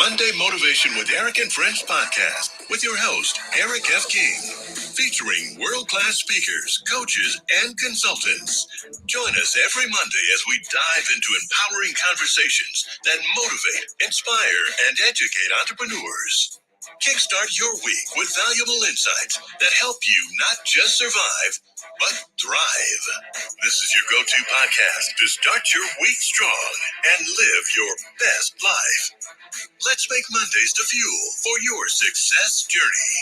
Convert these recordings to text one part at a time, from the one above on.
Monday Motivation with Eric and Friends podcast with your host, Eric F. King, featuring world-class speakers, coaches, and consultants. Join us every Monday as we dive into empowering conversations that motivate, inspire, and educate entrepreneurs. Kickstart your week with valuable insights that help you not just survive, but thrive. This is your go-to podcast to start your week strong and live your best life. Let's make Mondays the fuel for your success journey.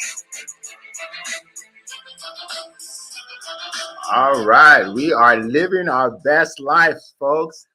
All right, we are living our best life, folks.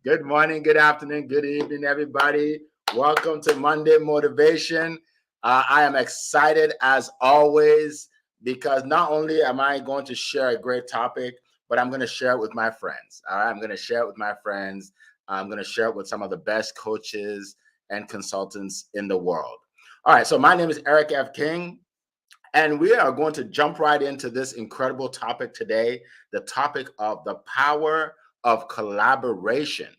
Good morning, good afternoon, good evening, everybody. Welcome to Monday Motivation. I am excited as always because not only am I going to share a great topic, but I'm going to share it with my friends. All right, I'm going to share it with my friends. I'm going to share it with some of the best coaches and consultants in the world. All right, so my name is Eric F. King. And we are going to jump right into this incredible topic today, the topic of the power of collaboration.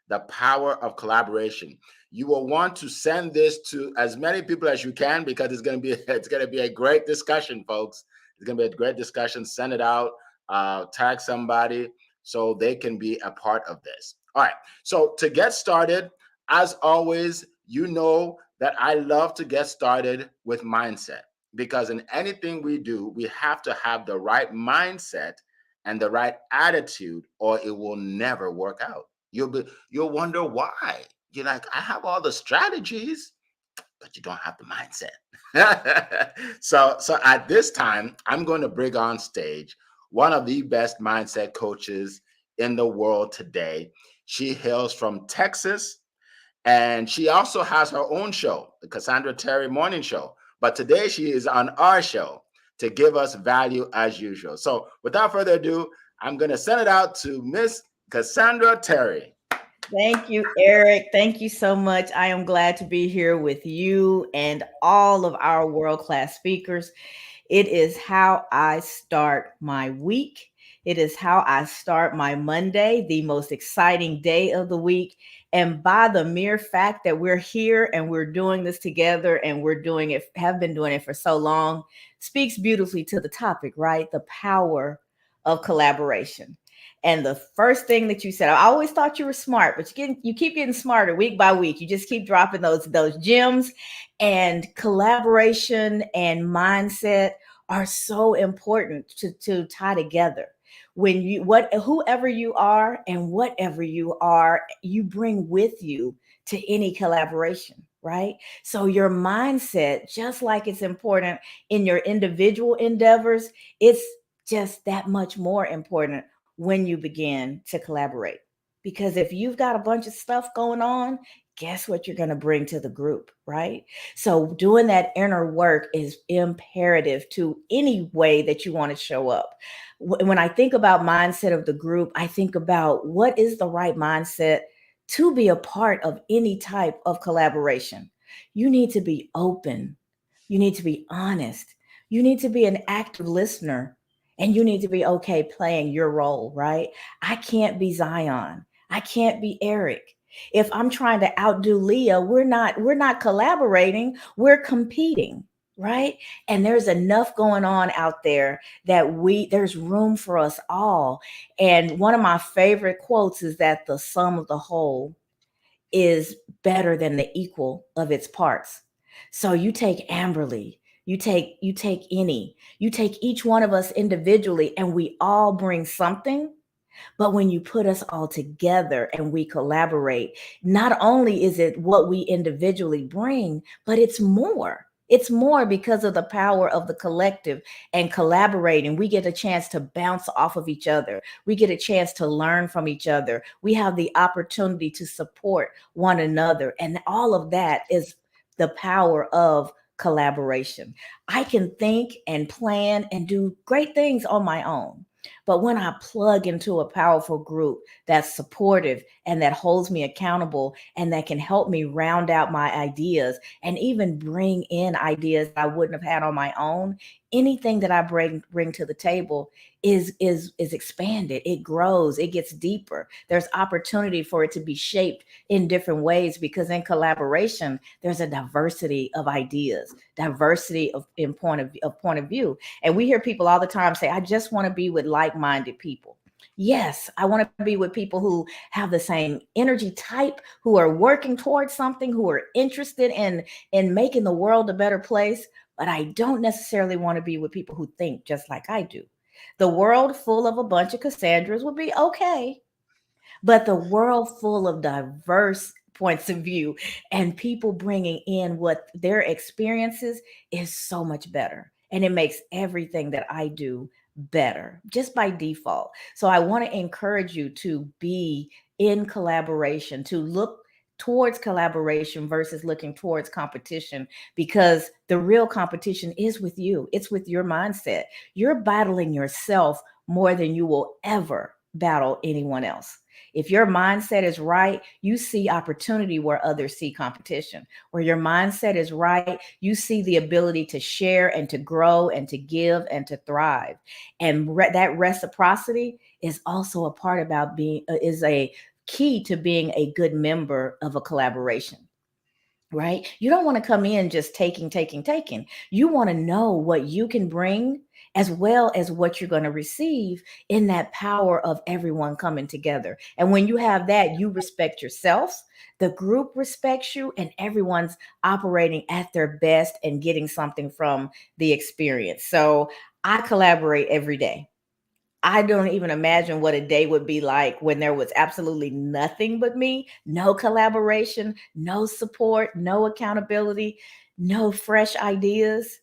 The power of collaboration. You will want to send this to as many people as you can because it's going to be a great discussion, folks. It's going to be a great discussion. Send it out, tag somebody so they can be a part of this. All right. So to get started, as always, you know that I love to get started with mindset. Because in anything we do, we have to have the right mindset and the right attitude, or it will never work out. You'll wonder why. You're like, I have all the strategies, but you don't have the mindset. So at this time, I'm going to bring on stage one of the best mindset coaches in the world today. She hails from Texas, and she also has her own show, the Cassandra Terry Morning Show. But today she is on our show to give us value as usual. So without further ado, I'm going to send it out to Miss Cassandra Terry. Thank you, Eric. Thank you so much. I am glad to be here with you and all of our world-class speakers. It is how I start my week. It is how I start my Monday, the most exciting day of the week. And by the mere fact that we're here and we're doing this together and we're doing it, have been doing it for so long, speaks beautifully to the topic, right? The power of collaboration. And the first thing that you said, I always thought you were smart, but you keep getting smarter week by week. You just keep dropping those gems. And collaboration and mindset are so important to tie together. When whoever you are and whatever you are, you bring with you to any collaboration, right? So your mindset, just like it's important in your individual endeavors, it's just that much more important when you begin to collaborate. Because if you've got a bunch of stuff going on, guess what you're going to bring to the group, right? So doing that inner work is imperative to any way that you want to show up. When I think about mindset of the group, I think about what is the right mindset to be a part of any type of collaboration. You need to be open. You need to be honest. You need to be an active listener. And you need to be okay playing your role, right? I can't be Zion. I can't be Eric. If I'm trying to outdo Leah, we're not collaborating, we're competing, right? And there's enough going on out there that there's room for us all. And one of my favorite quotes is that the sum of the whole is better than the equal of its parts. So you take Amberly, you take each one of us individually, and we all bring something. But when you put us all together and we collaborate, not only is it what we individually bring, but it's more. It's more because of the power of the collective and collaborating. We get a chance to bounce off of each other. We get a chance to learn from each other. We have the opportunity to support one another. And all of that is the power of collaboration. I can think and plan and do great things on my own. But when I plug into a powerful group that's supportive and that holds me accountable and that can help me round out my ideas and even bring in ideas I wouldn't have had on my own, anything that I bring to the table is expanded. It grows, it gets deeper. There's opportunity for it to be shaped in different ways, because in collaboration there's a diversity of ideas, diversity of point of view. And we hear people all the time say, I just want to be with like-minded people. Yes, I want to be with people who have the same energy type, who are working towards something, who are interested in making the world a better place. But I don't necessarily want to be with people who think just like I do. The world full of a bunch of Cassandras would be okay, but the world full of diverse points of view and people bringing in what their experiences is so much better. And it makes everything that I do better just by default. So I want to encourage you to be in collaboration, to look towards collaboration versus looking towards competition, because the real competition is with you. It's with your mindset. You're battling yourself more than you will ever battle anyone else. If your mindset is right, you see opportunity where others see competition. Where your mindset is right, you see the ability to share and to grow and to give and to thrive. And that reciprocity is also a part about being, is a key to being a good member of a collaboration. Right? You don't want to come in just taking. You want to know what you can bring as well as what you're going to receive in that power of everyone coming together. And when you have that, you respect yourself, the group respects you, and everyone's operating at their best and getting something from the experience. So I collaborate every day. I don't even imagine what a day would be like when there was absolutely nothing but me, no collaboration, no support, no accountability, no fresh ideas.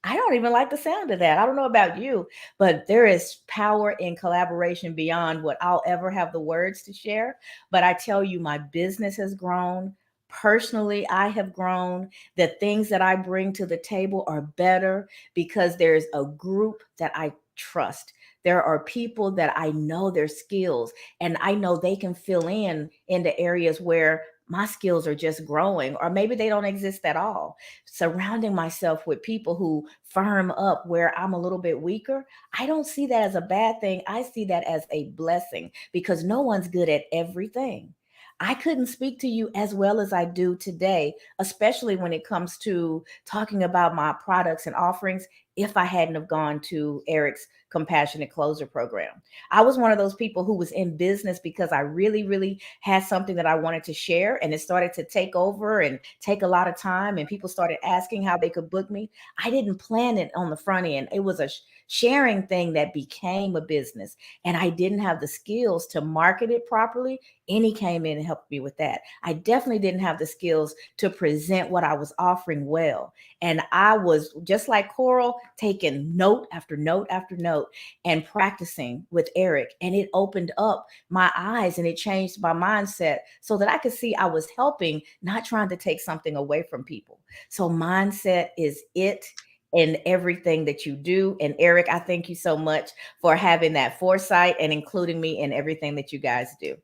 I don't even like the sound of that. I don't know about you, but there is power in collaboration beyond what I'll ever have the words to share. But I tell you, my business has grown. Personally, I have grown. The things that I bring to the table are better because there's a group that I trust. There are people that I know their skills, and I know they can fill in the areas where my skills are just growing, or maybe they don't exist at all. Surrounding myself with people who firm up where I'm a little bit weaker, I don't see that as a bad thing. I see that as a blessing, because no one's good at everything. I couldn't speak to you as well as I do today, especially when it comes to talking about my products and offerings, if I hadn't have gone to Eric's Compassionate Closer program. I was one of those people who was in business because I really, really had something that I wanted to share, and it started to take over and take a lot of time, and people started asking how they could book me. I didn't plan it on the front end. It was a sharing thing that became a business, and I didn't have the skills to market it properly. Any came in and helped me with that. I definitely didn't have the skills to present what I was offering well. And I was just like Coral, taking note after note after note and practicing with Eric. And it opened up my eyes and it changed my mindset so that I could see I was helping, not trying to take something away from people. So mindset is it in everything that you do. And Eric, I thank you so much for having that foresight and including me in everything that you guys do.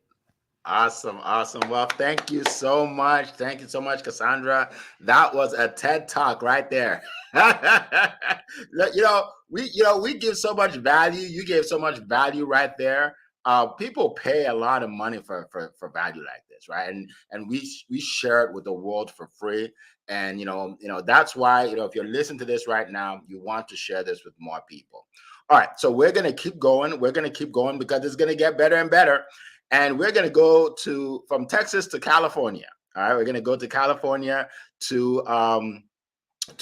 Awesome. Well, thank you so much. Thank you so much, Cassandra. That was a TED Talk right there. We give so much value. You gave so much value right there. People pay a lot of money for value like this, right? And we share it with the world for free. And that's why if you're listening to this right now, you want to share this with more people. All right, so we're gonna keep going. We're gonna keep going because it's gonna get better and better. And we're going to go from Texas to California. All right, we're going to go to California to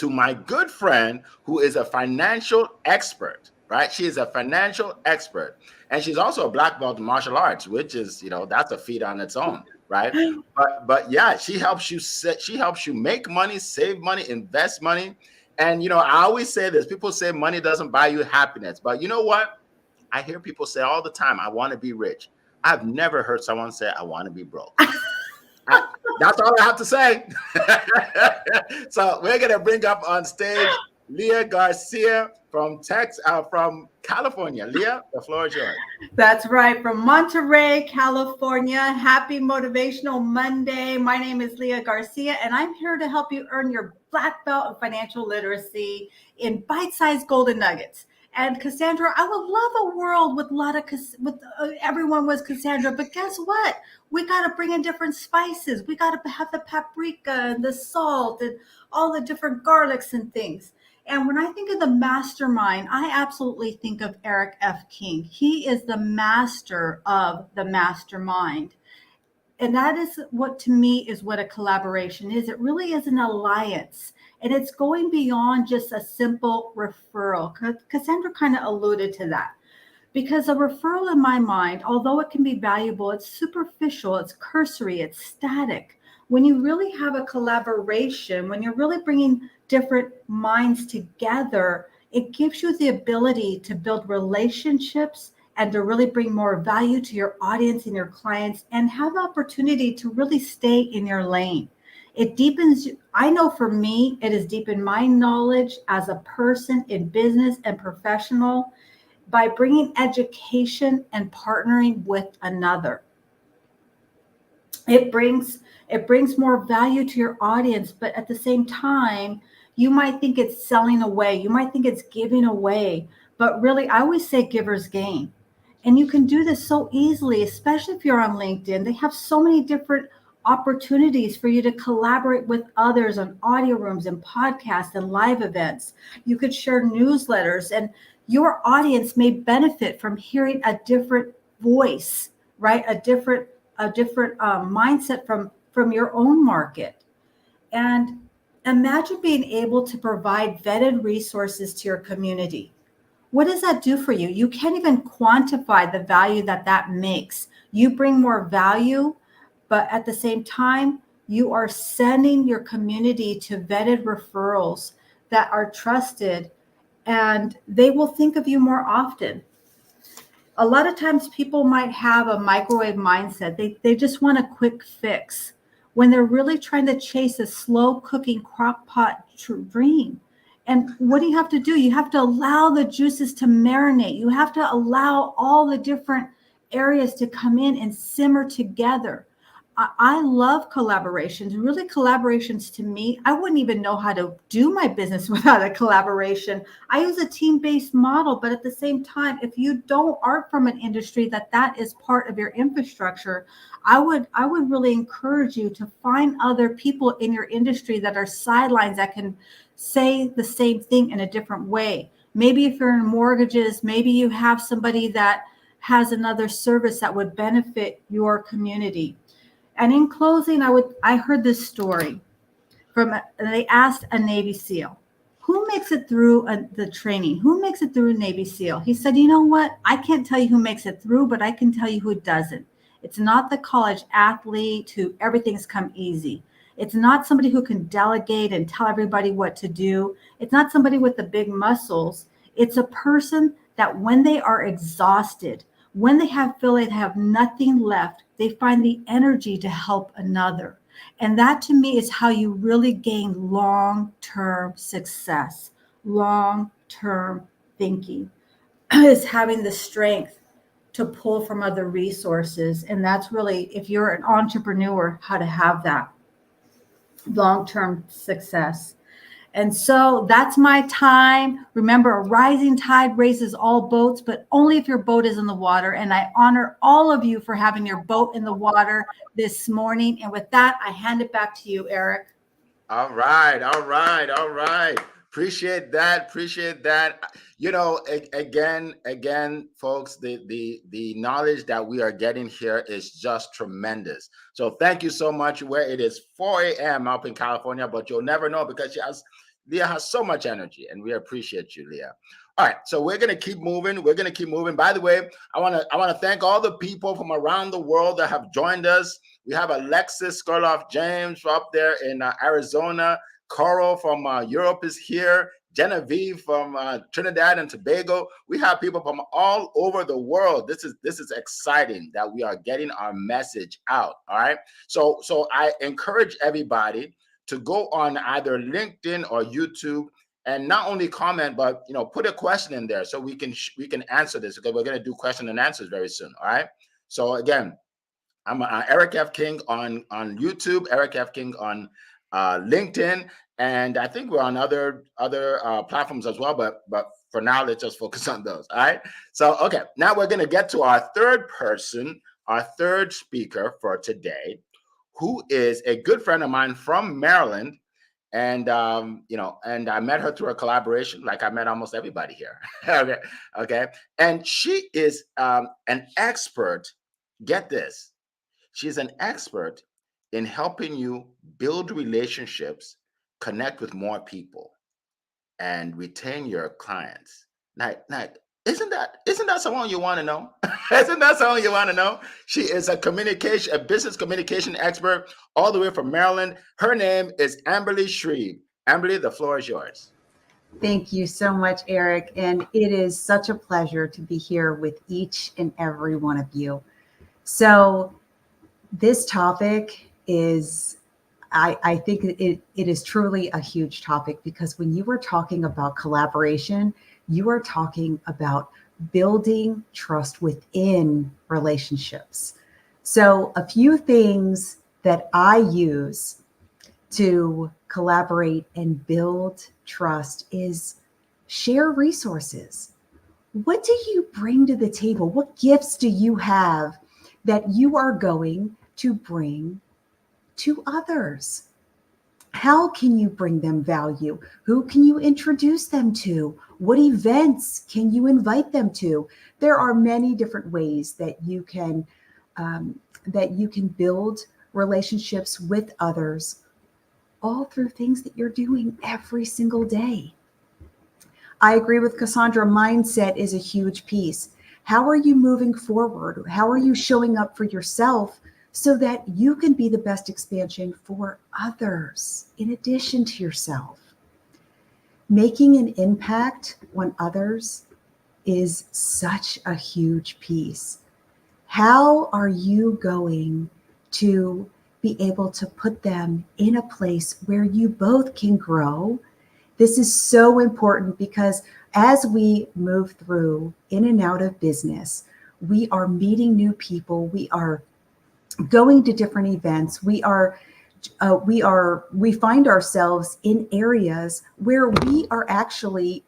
my good friend who is a financial expert, right? She is a financial expert. And she's also a black belt in martial arts, which is, that's a feat on its own, right? But yeah, she helps you make money, save money, invest money. And, I always say this, people say money doesn't buy you happiness. But you know what? I hear people say all the time, I want to be rich. I've never heard someone say, I want to be broke. That's all I have to say. So we're going to bring up on stage Leah Garcia from California. Leah, the floor is yours. That's right. From Monterey, California. Happy Motivational Monday. My name is Leah Garcia, and I'm here to help you earn your black belt in financial literacy in bite-sized golden nuggets. And Cassandra, I would love a world with everyone was Cassandra, but guess what? We got to bring in different spices. We got to have the paprika and the salt and all the different garlics and things. And when I think of the mastermind, I absolutely think of Eric F. King. He is the master of the mastermind. And that is what, to me, is what a collaboration is. It really is an alliance. And it's going beyond just a simple referral. Cassandra kind of alluded to that. Because a referral, in my mind, although it can be valuable, it's superficial, it's cursory, it's static. When you really have a collaboration, when you're really bringing different minds together, it gives you the ability to build relationships and to really bring more value to your audience and your clients and have the opportunity to really stay in your lane. It deepens, I know for me, it has deepened my knowledge as a person in business and professional by bringing education and partnering with another. It brings more value to your audience, but at the same time, you might think it's selling away. You might think it's giving away, but really, I always say givers gain. And you can do this so easily, especially if you're on LinkedIn. They have so many different opportunities for you to collaborate with others on audio rooms and podcasts and live events. You could share newsletters, and your audience may benefit from hearing a different voice, right? A different mindset from your own market. And imagine being able to provide vetted resources to your community. What does that do for you? You can't even quantify the value that makes. You bring more value, but at the same time, you are sending your community to vetted referrals that are trusted, and they will think of you more often. A lot of times people might have a microwave mindset. They just want a quick fix when they're really trying to chase a slow cooking crock pot dream. And what do you have to do? You have to allow the juices to marinate. You have to allow all the different areas to come in and simmer together. I love collaborations. Really, collaborations to me, I wouldn't even know how to do my business without a collaboration. I use a team-based model, but at the same time, if you aren't from an industry that is part of your infrastructure, I would really encourage you to find other people in your industry that are sidelines that can say the same thing in a different way. Maybe if you're in mortgages, maybe you have somebody that has another service that would benefit your community. And in closing, I heard this story they asked a Navy SEAL, who makes it through the training? Who makes it through a Navy SEAL? He said, you know what? I can't tell you who makes it through, but I can tell you who doesn't. It's not the college athlete who everything's come easy. It's not somebody who can delegate and tell everybody what to do. It's not somebody with the big muscles. It's a person that when they are exhausted, when they feel they have nothing left, they find the energy to help another. And that to me is how you really gain long-term success, long-term thinking, is having the strength to pull from other resources. And that's really, if you're an entrepreneur, how to have that long-term success. And so that's my time. Remember, a rising tide raises all boats, but only if your boat is in the water. And I honor all of you for having your boat in the water this morning. And with that, I hand it back to you, Eric. All right. Appreciate that. You know, again, folks, the knowledge that we are getting here is just tremendous. So thank you so much. Where it is 4 a.m. up in California, but you'll never know because Leah has so much energy, and we appreciate you, Leah. All right, so we're gonna keep moving. By the way, I wanna thank all the people from around the world that have joined us. We have Alexis Skurloff James up there in Arizona. Coral from Europe is here. Genevieve from Trinidad and Tobago. We have people from all over the world. This is exciting that we are getting our message out. All right, so I encourage everybody to go on either LinkedIn or YouTube and not only comment, but put a question in there so we can answer this, because we're going to do question and answers very soon. All right. So again, I'm Eric F. King on YouTube, Eric F. King on LinkedIn, and I think we're on other platforms as well. But for now, let's just focus on those. All right. So okay, now we're going to get to our third person, our third speaker for today, who is a good friend of mine from Maryland. And and I met her through a collaboration, like I met almost everybody here. Okay. And she is an expert. Get this. She's an expert in helping you build relationships, connect with more people, and retain your clients. Now, isn't that someone you want to know? Isn't that someone you want to know? She is a business communication expert all the way from Maryland. Her name is Amberly Shreve. Amberly, the floor is yours. Thank you so much, Eric. And it is such a pleasure to be here with each and every one of you. So this topic is, I think it is truly a huge topic, because when you are talking about collaboration, you are talking about building trust within relationships. So a few things that I use to collaborate and build trust is share resources. What do you bring to the table? What gifts do you have that you are going to bring to others? How can you bring them value? Who can you introduce them to? What events can you invite them to? There are many different ways that you can build relationships with others, all through things that you're doing every single day. I agree with Cassandra. Mindset is a huge piece. How are you moving forward? How are you showing up for yourself so that you can be the best expansion for others in addition to yourself? Making an impact on others is such a huge piece. How are you going to be able to put them in a place where you both can grow? This is so important, because as we move through in and out of business, we are meeting new people. We are going to different events. We find ourselves in areas where we are actually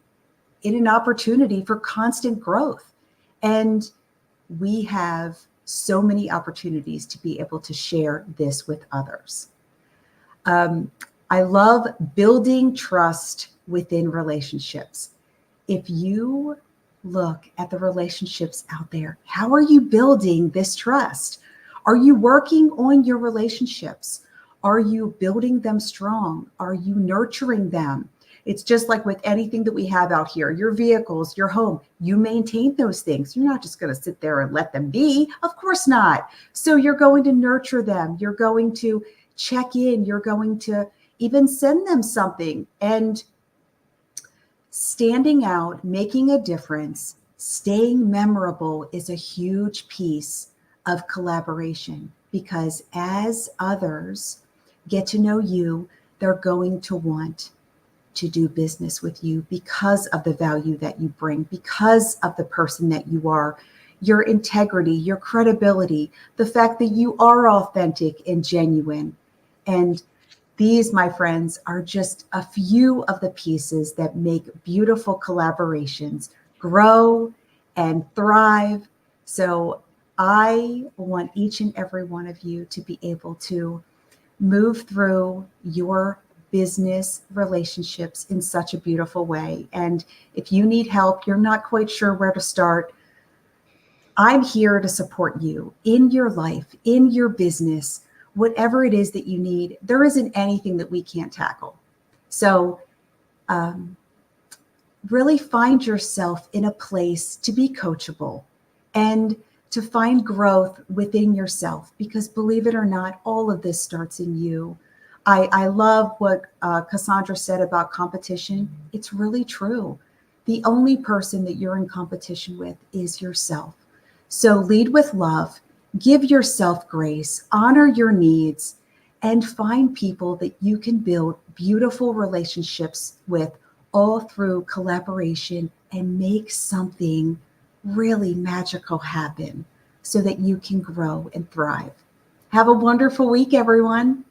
in an opportunity for constant growth. And we have so many opportunities to be able to share this with others. I love building trust within relationships. If you look at the relationships out there, how are you building this trust? Are you working on your relationships? Are you building them strong? Are you nurturing them? It's just like with anything that we have out here, your vehicles, your home, you maintain those things. You're not just going to sit there and let them be. Of course not. So you're going to nurture them. You're going to check in. You're going to even send them something. And standing out, making a difference, staying memorable is a huge piece of collaboration, because as others get to know you, they're going to want to do business with you because of the value that you bring, because of the person that you are, your integrity, your credibility, the fact that you are authentic and genuine. And these, my friends, are just a few of the pieces that make beautiful collaborations grow and thrive. So I want each and every one of you to be able to move through your business relationships in such a beautiful way. And if you need help, you're not quite sure where to start, I'm here to support you in your life, in your business, whatever it is that you need. There isn't anything that we can't tackle. So really find yourself in a place to be coachable and to find growth within yourself, because believe it or not, all of this starts in you. I love what Cassandra said about competition. It's really true. The only person that you're in competition with is yourself. So lead with love, give yourself grace, honor your needs, and find people that you can build beautiful relationships with all through collaboration and make something really magical happen so that you can grow and thrive. Have a wonderful week, everyone.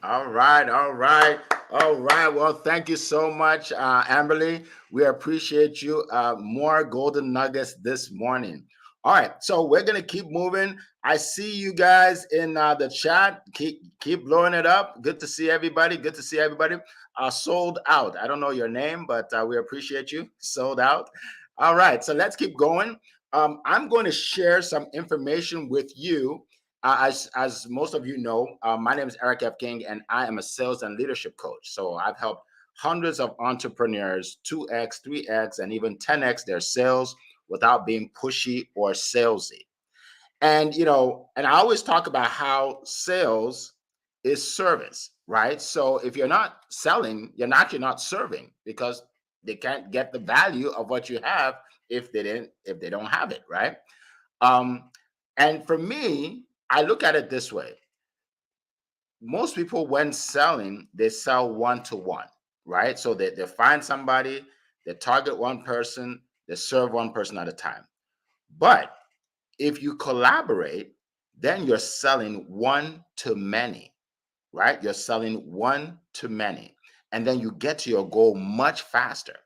All right, all right, all right. Well, thank you so much, Amberly. We appreciate you. More golden nuggets this morning. All right, so we're gonna keep moving. I see you guys in the chat. Keep blowing it up. Good to see everybody. Good to see everybody. Sold out. I don't know your name, but we appreciate you. Sold out. All right, so let's keep going. I'm going to share some information with you. As most of you know, my name is Eric F. King, and I am a sales and leadership coach. So I've helped hundreds of entrepreneurs 2x, 3x, and even 10x their sales without being pushy or salesy. And and I always talk about how sales is service, right? So if you're not selling, you're not serving, because they can't get the value of what you have if they don't have it, right? And for me, I look at it this way. Most people, when selling, they sell one-to-one, right? So they find somebody, they target one person, they serve one person at a time. But if you collaborate, then you're selling one to many, right? You're selling one to many. And then you get to your goal much faster,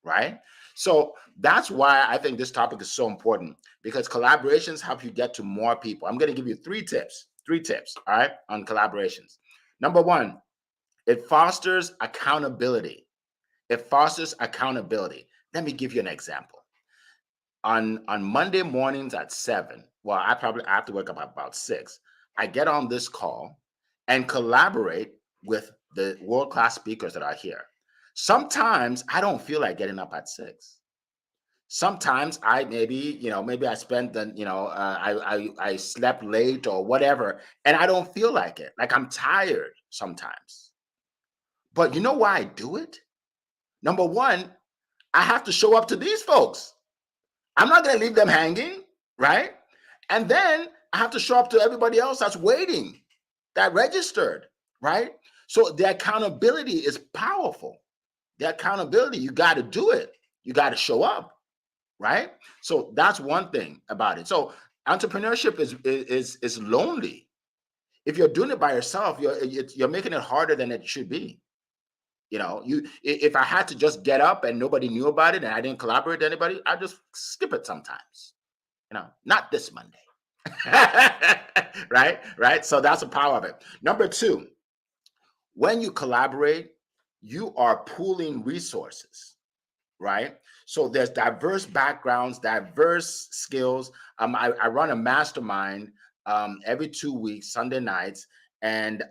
right? So that's why I think this topic is so important, because collaborations help you get to more people. I'm going to give you three tips, all right, on collaborations. Number one, it fosters accountability. It fosters accountability. Let me give you an example. On Monday mornings at 7, well, I have to wake up at about 6. I get on this call and collaborate with the world-class speakers that are here. Sometimes I don't feel like getting up at 6. Sometimes maybe I spent I slept late or whatever, and I don't feel like it. Like, I'm tired sometimes. But you know why I do it? Number one, I have to show up to these folks. I'm not going to leave them hanging, right? And then I have to show up to everybody else that's waiting, that registered, right? So the accountability is powerful. The accountability, you got to do it. You got to show up, right? So that's one thing about it. So entrepreneurship is lonely. If you're doing it by yourself, you're making it harder than it should be. If I had to just get up and nobody knew about it and I didn't collaborate with anybody, I'd just skip it sometimes. Not this Monday. Right. So that's the power of it. Number two, when you collaborate, you are pooling resources, right? So there's diverse backgrounds, diverse skills. I run a mastermind every 2 weeks, Sunday nights, and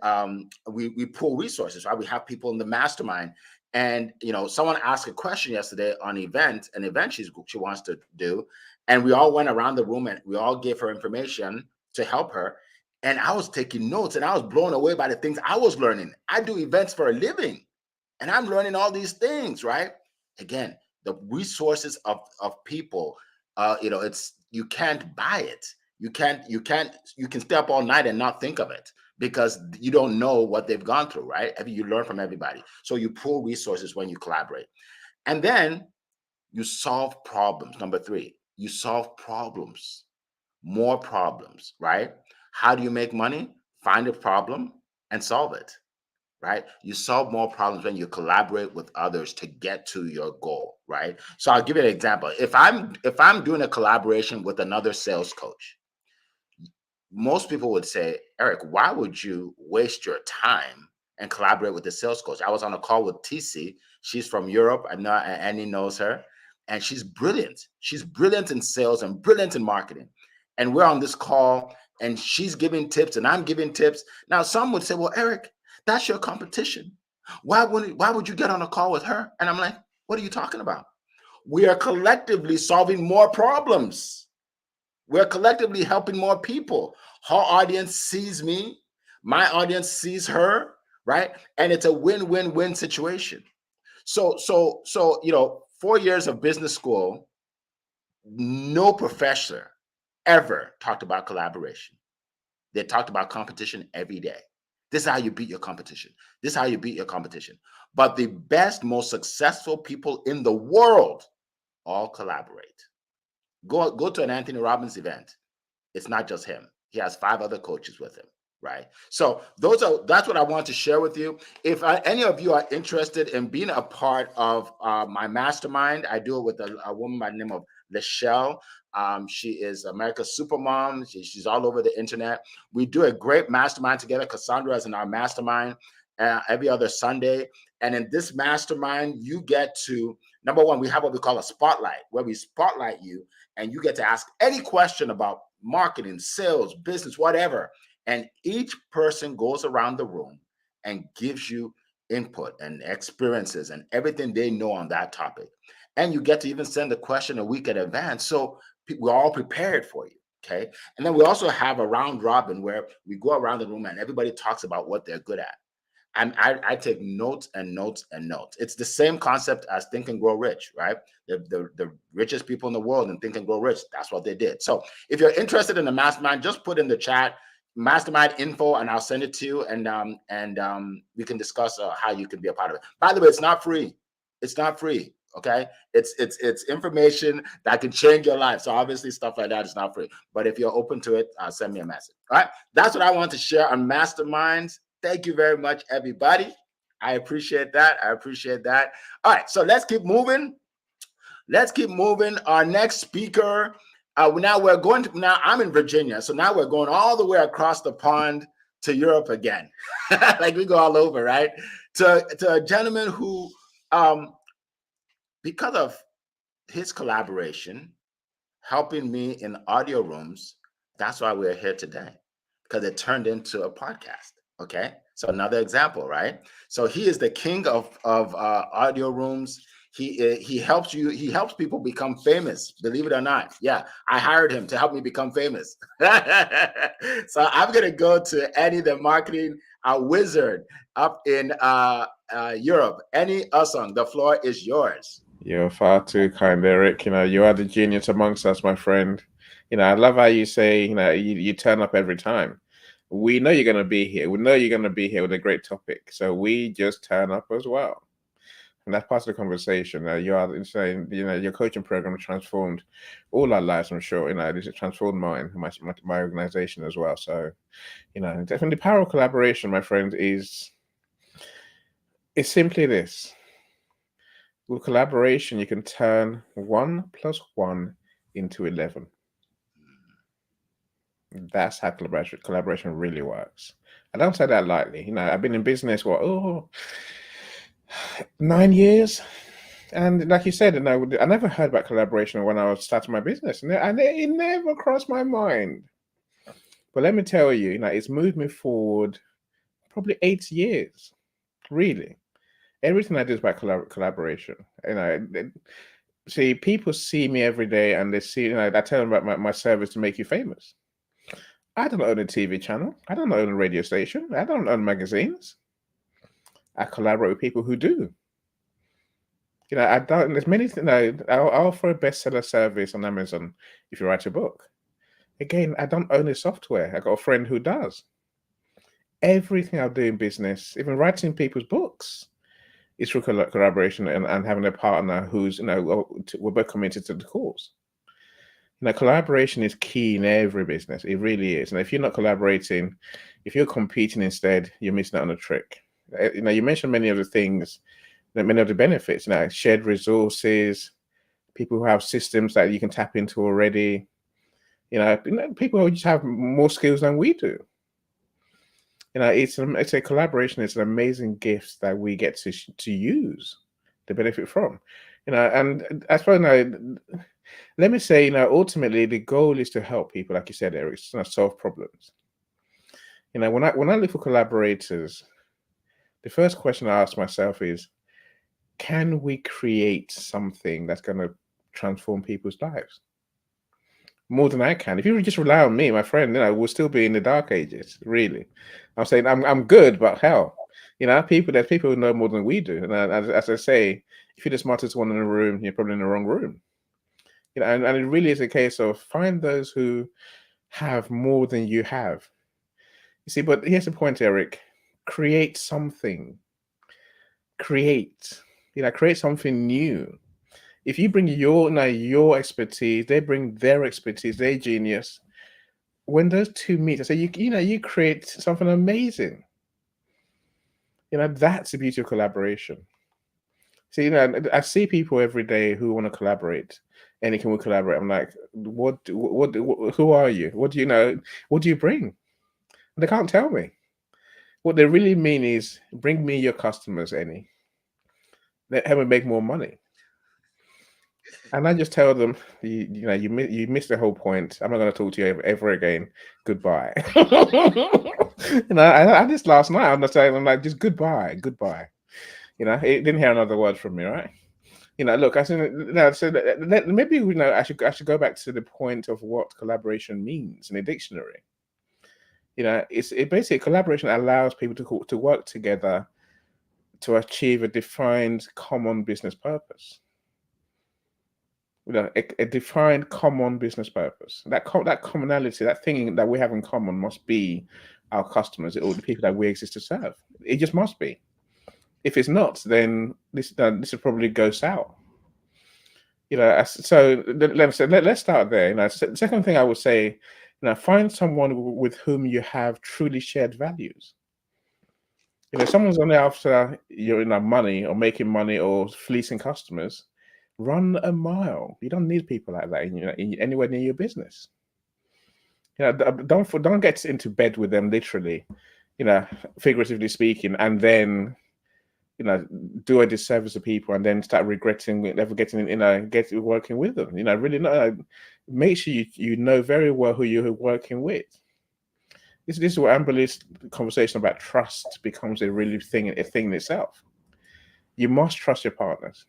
we pool resources, right? We have people in the mastermind. And someone asked a question yesterday on an event she wants to do, and we all went around the room and we all gave her information to help her. And I was taking notes, and I was blown away by the things I was learning. I do events for a living, and I'm learning all these things, right? Again, the resources of people, it's, you can't buy it. You can stay up all night and not think of it, because you don't know what they've gone through, right? You learn from everybody. So you pool resources when you collaborate. And then you solve problems. Number three, you solve problems, more problems, right? How do you make money? Find a problem and solve it, right? You solve more problems when you collaborate with others to get to your goal, right? So I'll give you an example. If I'm doing a collaboration with another sales coach, most people would say, Eric, why would you waste your time and collaborate with the sales coach? I was on a call with TC. She's from Europe. I know Annie knows her, and she's brilliant. She's brilliant in sales and brilliant in marketing. And we're on this call, and she's giving tips and I'm giving tips. Now, some would say, well, Eric, that's your competition. Why would you get on a call with her? And I'm like, what are you talking about? We are collectively solving more problems. We're collectively helping more people. Her audience sees me, my audience sees her, right? And it's a win-win-win situation. So 4 years of business school, no professor ever talked about collaboration. They talked about competition every day. This is how you beat your competition. This is how you beat your competition. But the best, most successful people in the world all collaborate. Go to an Anthony Robbins event. It's not just him. He has 5 other coaches with him, right? So that's what I want to share with you. If any of you are interested in being a part of my mastermind, I do it with a woman by the name of Lachelle. She is America's Supermom. She's all over the internet. We do a great mastermind together. Cassandra is in our mastermind every other Sunday. And in this mastermind, you get to, number one, we have what we call a spotlight, where we spotlight you and you get to ask any question about marketing, sales, business, whatever. And each person goes around the room and gives you input and experiences and everything they know on that topic. And you get to even send a question a week in advance. So we're all prepared for you. Okay. And then we also have a round robin where we go around the room and everybody talks about what they're good at. And I take notes and notes and notes. It's the same concept as Think and Grow Rich, right? The richest people in the world in Think and Grow Rich, that's what they did. So if you're interested in the mastermind, just put in the chat mastermind info and I'll send it to you, and we can discuss how you can be a part of it. By the way, it's not free. It's not free. Okay, it's information that can change your life. So obviously stuff like that is not free. But if you're open to it, send me a message. All right, that's what I want to share on masterminds. Thank you very much, everybody. I appreciate that. I appreciate that. All right, so let's keep moving. Let's keep moving. Our next speaker. Now I'm in Virginia, so now we're going all the way across the pond to Europe again. Like we go all over, right? To a gentleman who, because of his collaboration, helping me in audio rooms, that's why we're here today, because it turned into a podcast. Okay, so another example, right? So he is the king of audio rooms. He helps you. He helps people become famous. Believe it or not, yeah, I hired him to help me become famous. So I'm gonna go to Eddie, the marketing wizard up in Europe. Eddie Usong, the floor is yours. You're far too kind, Eric. You are the genius amongst us, my friend. I love how you say, you turn up every time. We know you're going to be here. We know you're going to be here with a great topic. So we just turn up as well. And that's part of the conversation. You are saying, your coaching program transformed all our lives, I'm sure. It transformed mine, my organization as well. So, definitely the power of collaboration, my friend, is simply this. With collaboration, you can turn 1 + 1 into 11. That's how collaboration really works. I don't say that lightly. I've been in business 9 years, and like you said, I never heard about collaboration when I was starting my business, and it never crossed my mind. But let me tell you, it's moved me forward probably 8 years. Really, everything I do is about collaboration. See, people see me every day, and they see. I tell them about my service to make you famous. I don't own a TV channel. I don't own a radio station. I don't own magazines. I collaborate with people who do. I don't. There's many things. I'll offer a bestseller service on Amazon if you write a book. Again, I don't own a software. I got a friend who does. Everything I do in business, even writing people's books, is through collaboration and having a partner who's we're both committed to the cause. Collaboration is key in every business. It really is. And if you're not collaborating, if you're competing instead, you're missing out on a trick. You mentioned many of the things, many of the benefits. Shared resources, people who have systems that you can tap into already. People who just have more skills than we do. It's a collaboration. It's an amazing gift that we get to use, to benefit from. And as far as let me say, ultimately the goal is to help people, like you said, Eric, solve problems. When I look for collaborators, the first question I ask myself is, can we create something that's going to transform people's lives? More than I can. If you just rely on me, my friend, we'll still be in the dark ages. Really, I'm saying I'm good, but hell, there's people who know more than we do. And as I say, if you're the smartest one in the room, you're probably in the wrong room. And it really is a case of find those who have more than you have. You see, but here's the point, Eric. create something. Create something new. If you bring your expertise, they bring their expertise, their genius. When those two meet, I say you create something amazing. That's the beauty of collaboration. See, I see people every day who want to collaborate. And can we collaborate? I'm like, what? Who are you? What do you know? What do you bring? And they can't tell me. What they really mean is, bring me your customers, Annie. Let me make more money. And I just tell them, you missed the whole point. I'm not going to talk to you ever again. Goodbye. I just last night I'm like, just goodbye. It didn't hear another word from me, right? Look, I said, maybe I should go back to the point of what collaboration means in a dictionary. It basically, collaboration allows people to work together to achieve a defined common business purpose. A defined common business purpose. That commonality, that thing that we have in common, must be our customers or the people that we exist to serve. It just must be. If it's not, then this will probably go south. So let's start there. Second thing I would say, find someone with whom you have truly shared values. Someone's only after your money or making money or fleecing customers. Run a mile. You don't need people like that anywhere near your business. Don't get into bed with them, literally, figuratively speaking, and then do a disservice to people and then start regretting never working with them. Really make sure you know very well who you're working with. This is where Amberly's conversation about trust becomes a thing in itself. You must trust your partners.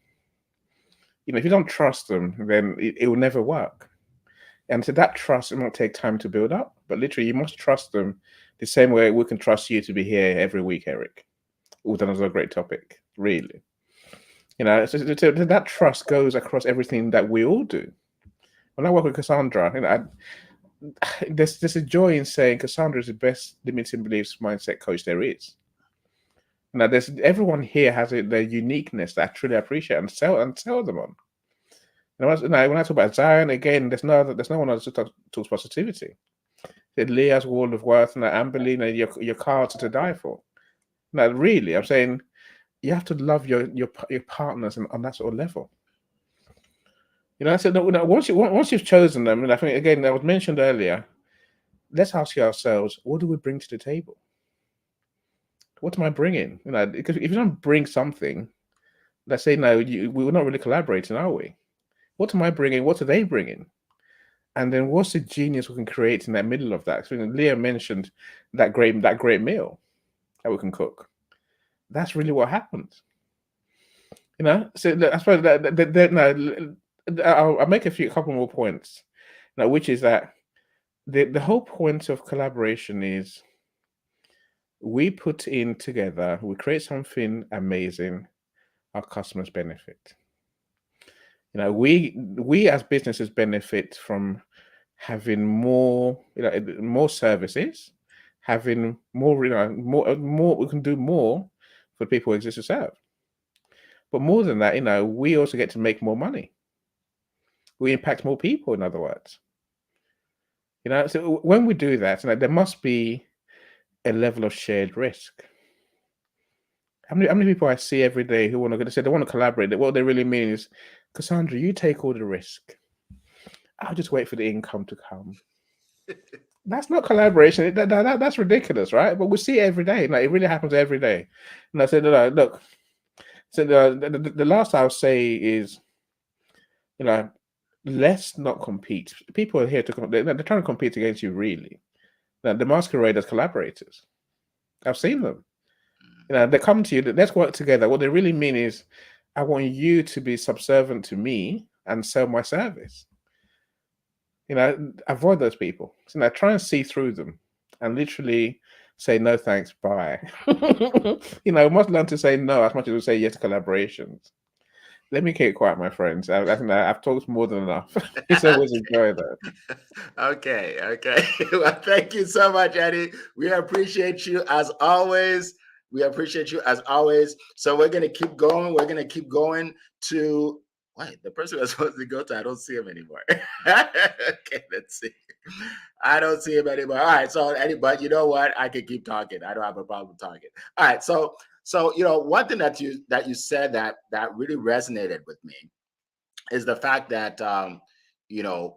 If you don't trust them, then it will never work. And so that trust, it might take time to build up, but literally you must trust them the same way we can trust you to be here every week, Eric. Oh, that was a great topic, really. So that trust goes across everything that we all do. When I work with Cassandra, there's a joy in saying Cassandra is the best limiting beliefs mindset coach there is. Now, everyone here has their uniqueness that I truly appreciate and sell them on. When I talk about Zion, again, there's no one else who talks positivity. Leah's wall of worth, and Amberly, your cards to die for. Now, really, I'm saying you have to love your partners on that sort of level. So once you've chosen them, and I think again that was mentioned earlier, let's ask ourselves, what do we bring to the table? What am I bringing? Because if you don't bring something, let's say we're not really collaborating, are we? What am I bringing? What are they bringing? And then what's the genius we can create in the middle of that? So Leah mentioned that great meal that we can cook. That's really what happens. So I suppose I'll make a couple more points. Which is that the whole point of collaboration is we put in together, we create something amazing, our customers benefit. We as businesses benefit from having more services, having more, we can do more for people who exist to serve. But more than that, we also get to make more money. We impact more people, in other words. So when we do that, there must be a level of shared risk. How many people I see every day who want to collaborate? What they really mean is, Cassandra, you take all the risk. I'll just wait for the income to come. That's not collaboration. That's ridiculous, right? But we see it every day. It really happens every day. And I said, look. So the last I'll say is, let's not compete. People are here they're trying to compete against you, really. The masquerade as collaborators. I've seen them. They come to you, let's work together. What they really mean is, I want you to be subservient to me and sell my service. Avoid those people. So try and see through them and literally say, no, thanks, bye. We must learn to say no as much as we say yes to collaborations. Let me keep it quiet, my friends. I think I've talked more than enough. It's always enjoy that. Okay. Well, thank you so much, Eddie. We appreciate you as always. We appreciate you as always. So we're gonna keep going. We're gonna keep going to wait. The person we're supposed to go to, I don't see him anymore. Okay, let's see. I don't see him anymore. All right. So anybody, you know what? I can keep talking. I don't have a problem talking. All right. So one thing that you said that really resonated with me is the fact that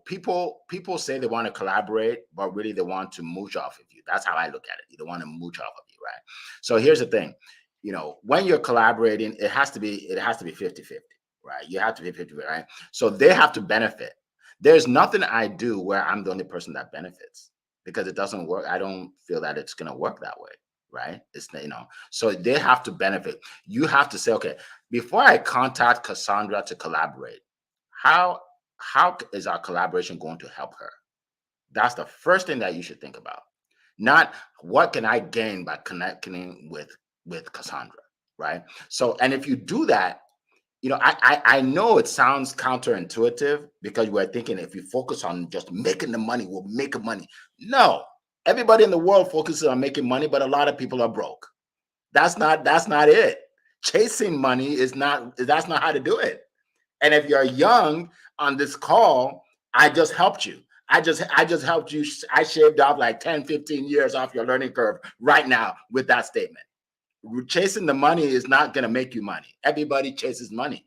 people say they want to collaborate, but really they want to mooch off of you. That's how I look at it. They want to mooch off of you, right? So here's the thing, when you're collaborating, it has to be 50-50, right? You have to be 50, right? So they have to benefit. There's nothing I do where I'm the only person that benefits, because it doesn't work. I don't feel that it's going to work that way, right? It's so they have to benefit. You have to say, okay, before I contact Cassandra to collaborate, how is our collaboration going to help her? That's the first thing that you should think about. Not what can I gain by connecting with Cassandra, right? So, and if you do that, I know it sounds counterintuitive, because we're thinking if you focus on just making the money, we'll make the money. No, everybody in the world focuses on making money, but a lot of people are broke. That's not it. Chasing money that's not how to do it. And if you're young on this call, I just helped you. I just helped you. I shaved off like 10, 15 years off your learning curve right now with that statement. Chasing the money is not going to make you money. Everybody chases money,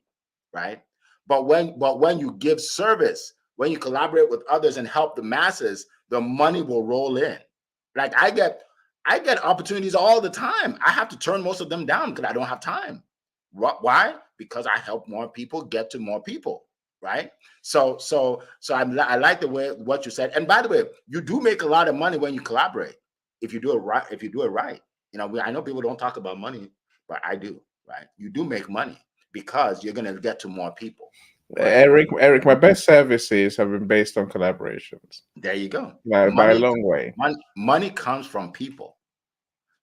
right? But when you give service, when you collaborate with others and help the masses, the money will roll in. Like I get opportunities all the time. I have to turn most of them down because I don't have time. Why? Because I help more people get to more people, right? So I like the way what you said. And by the way, you do make a lot of money when you collaborate, if you do it right. I know people don't talk about money, but I do, right? You do make money because you're going to get to more people. Right? Eric, my best services have been based on collaborations. There you go. By a long way. Money comes from people.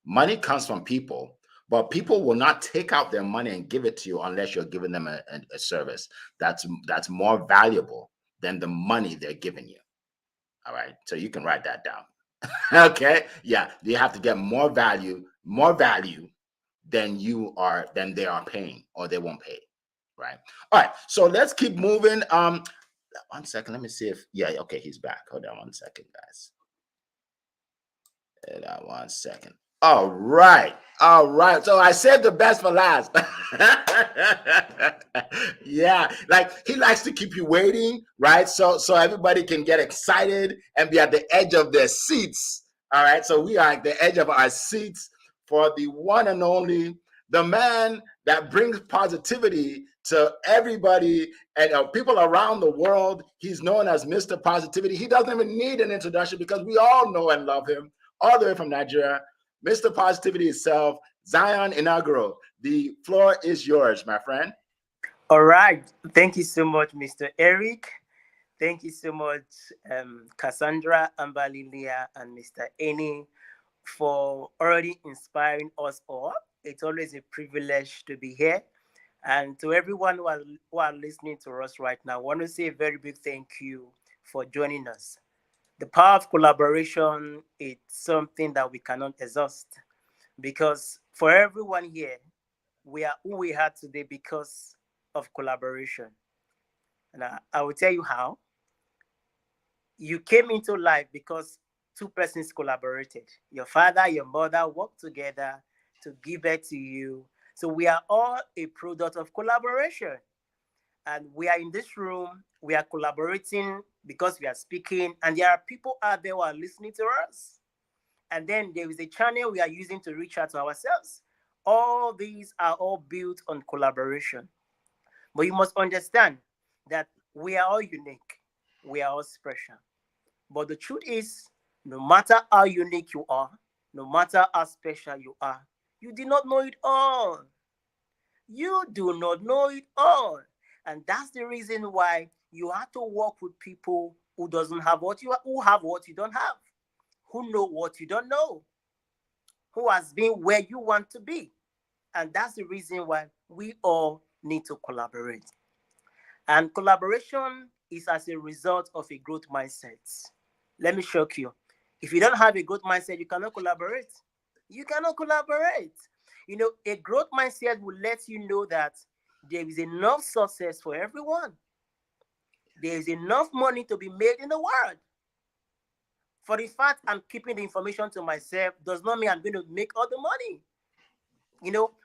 Money comes from people, but people will not take out their money and give it to you unless you're giving them a service that's more valuable than the money they're giving you. All right. So you can write that down. Okay. Yeah. You have to get more value than they are paying, or they won't pay. Right. All right. So let's keep moving. 1 second. Let me see if okay, he's back. Hold on 1 second, guys. Hold on 1 second. All right. So I saved the best for last. Yeah, like he likes to keep you waiting, right? So everybody can get excited and be at the edge of their seats. All right. So we are at the edge of our seats for the one and only, the man that brings positivity to everybody and people around the world. He's known as Mr. Positivity. He doesn't even need an introduction because we all know and love him, all the way from Nigeria. Mr. Positivity itself, Zion Inaugural. The floor is yours, my friend. All right. Thank you so much, Mr. Eric. Thank you so much, Cassandra, Ambalilia, and Mr. Eni, for already inspiring us all. It's always a privilege to be here. And to everyone who are listening to us right now, I want to say a very big thank you for joining us. The power of collaboration is something that we cannot exhaust, because for everyone here, we are who we are today because of collaboration. And I will tell you how. You came into life because two persons collaborated. Your father, your mother worked together to give birth to you. So we are all a product of collaboration. And we are in this room, we are collaborating because we are speaking, and there are people out there who are listening to us. And then there is a channel we are using to reach out to ourselves. All these are all built on collaboration. But you must understand that we are all unique. We are all special. But the truth is, no matter how unique you are, no matter how special you are, you did not know it all. You do not know it all. And that's the reason why you have to work with people who have what you don't have, who know what you don't know, who has been where you want to be. And that's the reason why we all need to collaborate. And collaboration is as a result of a growth mindset. Let me shock you. If you don't have a growth mindset, you cannot collaborate. You cannot collaborate. A growth mindset will let you know that there is enough success for everyone. There is enough money to be made in the world. For the fact I'm keeping the information to myself does not mean I'm going to make all the money.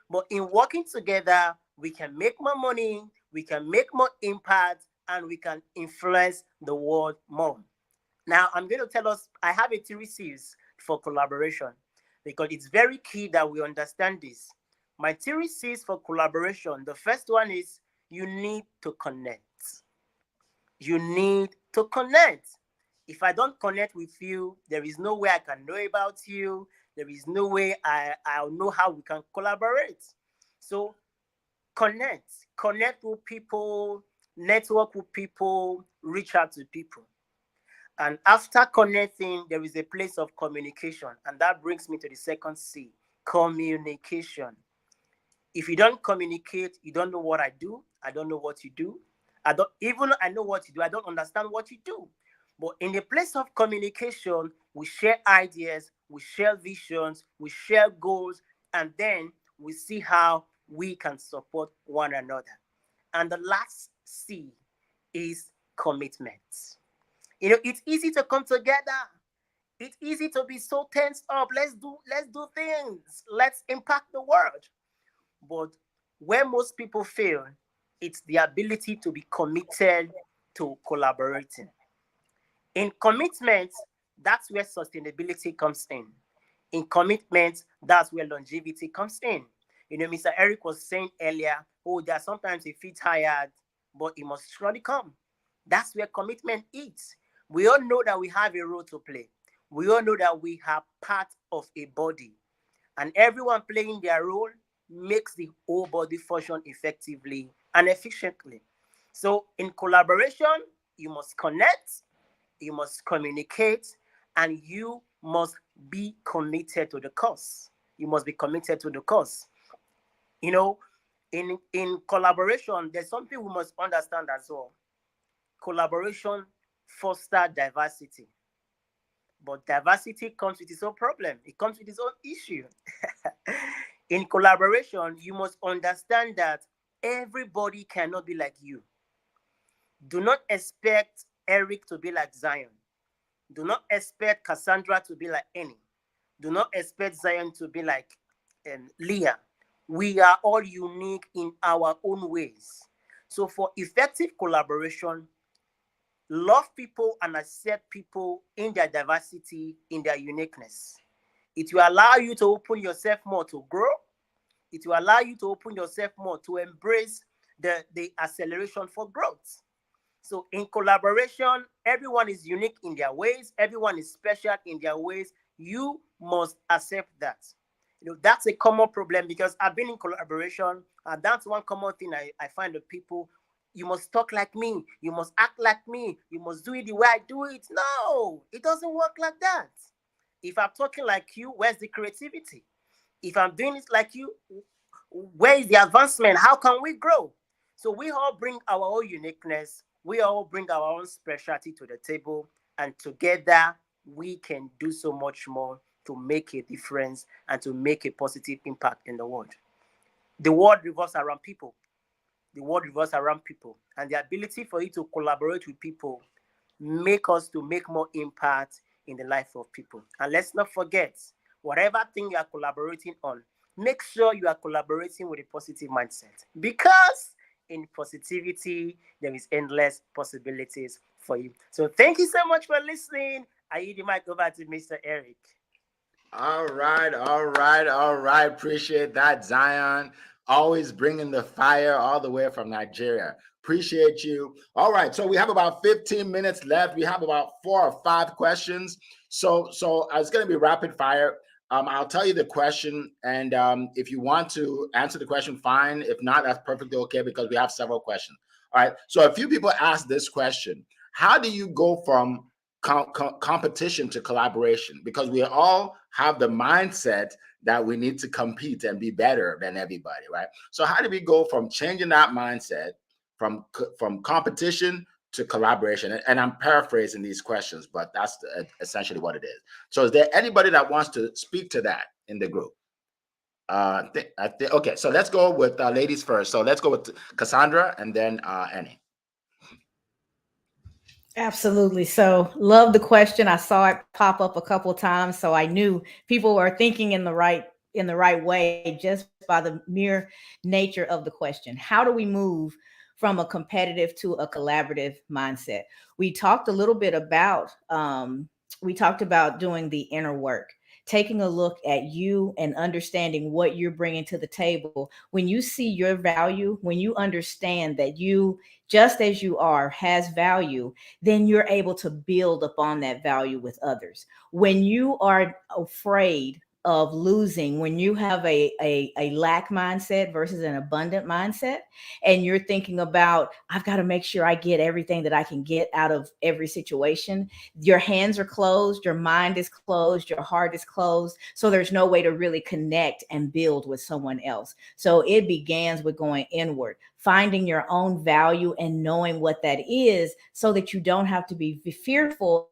But in working together, we can make more money, we can make more impact, and we can influence the world more. Now, I'm going to tell us, I have a 3 C's for collaboration because it's very key that we understand this. My 3 C's for collaboration, the first one is you need to connect. You need to connect. If I don't connect with you, there is no way I can know about you. There is no way I'll know how we can collaborate. So connect with people, network with people, reach out to people. And after connecting, there is a place of communication. And that brings me to the second C, communication. If you don't communicate, you don't know what I do. I don't know what you do. I know what you do, I don't understand what you do. But in the place of communication, we share ideas, we share visions, we share goals, and then we see how we can support one another. And the last C is commitment. It's easy to come together. It's easy to be so tensed up. Let's do things. Let's impact the world. But where most people fail, it's the ability to be committed to collaborating. In commitment, that's where sustainability comes in. In commitment, that's where longevity comes in. Mr. Eric was saying earlier, that sometimes he feels tired, but he must surely come. That's where commitment is. We all know that we have a role to play. We all know that we are part of a body. And everyone playing their role makes the whole body function effectively and efficiently. So in collaboration, you must connect, you must communicate, and you must be committed to the cause. You must be committed to the cause. In collaboration, there's something we must understand as well. Collaboration fosters diversity. But diversity comes with its own problem. It comes with its own issue. In collaboration, you must understand that everybody cannot be like you. Do not expect Eric to be like Zion. Do not expect Cassandra to be like Annie. Do not expect Zion to be like Leah. We are all unique in our own ways. So for effective collaboration, love people and accept people in their diversity, in their uniqueness. It will allow you to open yourself more to grow. It will allow you to open yourself more to embrace the acceleration for growth. So in collaboration, everyone is unique in their ways. Everyone is special in their ways. You must accept that. That's a common problem because I've been in collaboration, and that's one common thing I find with people. You must talk like me. You must act like me. You must do it the way I do it. No, it doesn't work like that. If I'm talking like you, where's the creativity? If I'm doing it like you, where is the advancement? How can we grow? So we all bring our own uniqueness. We all bring our own specialty to the table. And together, we can do so much more to make a difference and to make a positive impact in the world. The world revolves around people. The world revolves around people. And the ability for you to collaborate with people make us to make more impact in the life of people. And let's not forget, whatever thing you are collaborating on, make sure you are collaborating with a positive mindset. Because in positivity, there is endless possibilities for you. So thank you so much for listening. I yield the mic over to Mr. Eric. All right. Appreciate that, Zion. Always bringing the fire all the way from Nigeria. Appreciate you. All right. So we have about 15 minutes left. We have about 4 or 5 questions. So it's going to be rapid fire. I'll tell you the question. And if you want to answer the question, fine. If not, that's perfectly okay because we have several questions. All right. So a few people asked this question. How do you go from competition to collaboration? Because we all have the mindset that we need to compete and be better than everybody, right? So how do we go from changing that mindset from competition to collaboration? And I'm paraphrasing these questions, but that's essentially what it is. So is there anybody that wants to speak to that in the group? Okay, so let's go with ladies first. So let's go with Cassandra and then Annie. Absolutely. So, love the question. I saw it pop up a couple of times, so I knew people were thinking in the right way just by the mere nature of the question. How do we move from a competitive to a collaborative mindset? We talked a little bit about doing the inner work, taking a look at you and understanding what you're bringing to the table. When you see your value, when you understand that you, just as you are, has value, then you're able to build upon that value with others. When you are afraid of losing, when you have a lack mindset versus an abundant mindset, and you're thinking about, I've got to make sure I get everything that I can get out of every situation, your hands are closed, your mind is closed, your heart is closed. So there's no way to really connect and build with someone else. So it begins with going inward, finding your own value and knowing what that is, so that you don't have to be fearful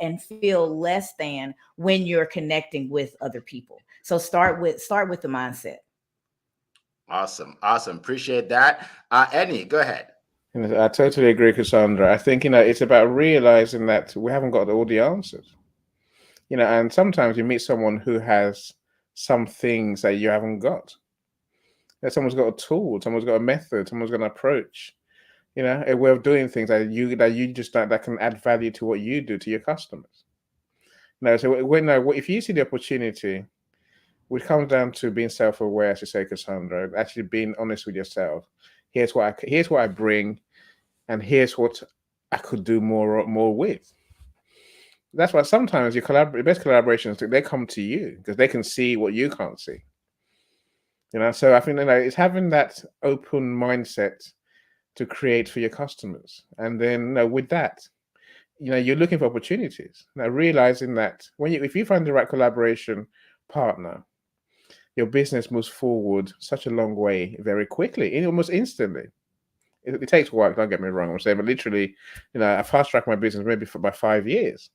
and feel less than when you're connecting with other people. So start with the mindset. Awesome. Appreciate that. Annie, go ahead. I totally agree, Cassandra. I think it's about realizing that we haven't got all the answers. And sometimes you meet someone who has some things that you haven't got. Someone's got a tool, someone's got a method, someone's got an approach. A way of doing things that can add value to what you do to your customers. So if you see the opportunity, which comes down to being self-aware, as you say, Cassandra, actually being honest with yourself. Here's what I bring, and here's what I could do more with. That's why sometimes the best collaborations, they come to you because they can see what you can't see. So I think it's having that open mindset to create for your customers, and then with that, you're looking for opportunities. Now, realizing that if you find the right collaboration partner, your business moves forward such a long way very quickly, almost instantly. It takes work, don't get me wrong. I'm saying, but literally, I fast track my business maybe by 5 years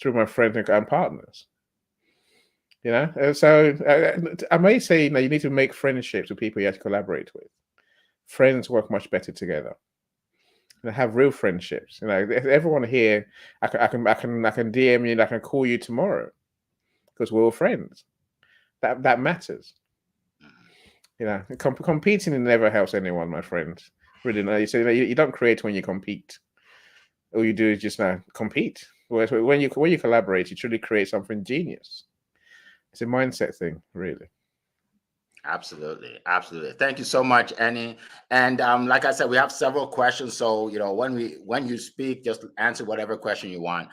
through my friends and partners. So I may say, you need to make friendships with people you have to collaborate with. Friends work much better together. Have real friendships. Everyone here, I can DM you, I can call you tomorrow because we're all friends. That matters. Competing never helps anyone, my friend. Really, so you don't create when you compete. All you do is just compete. Whereas when you collaborate, you truly create something genius. It's a mindset thing, really. Absolutely. Thank you so much, Annie. And like I said, we have several questions. So when you speak, just answer whatever question you want.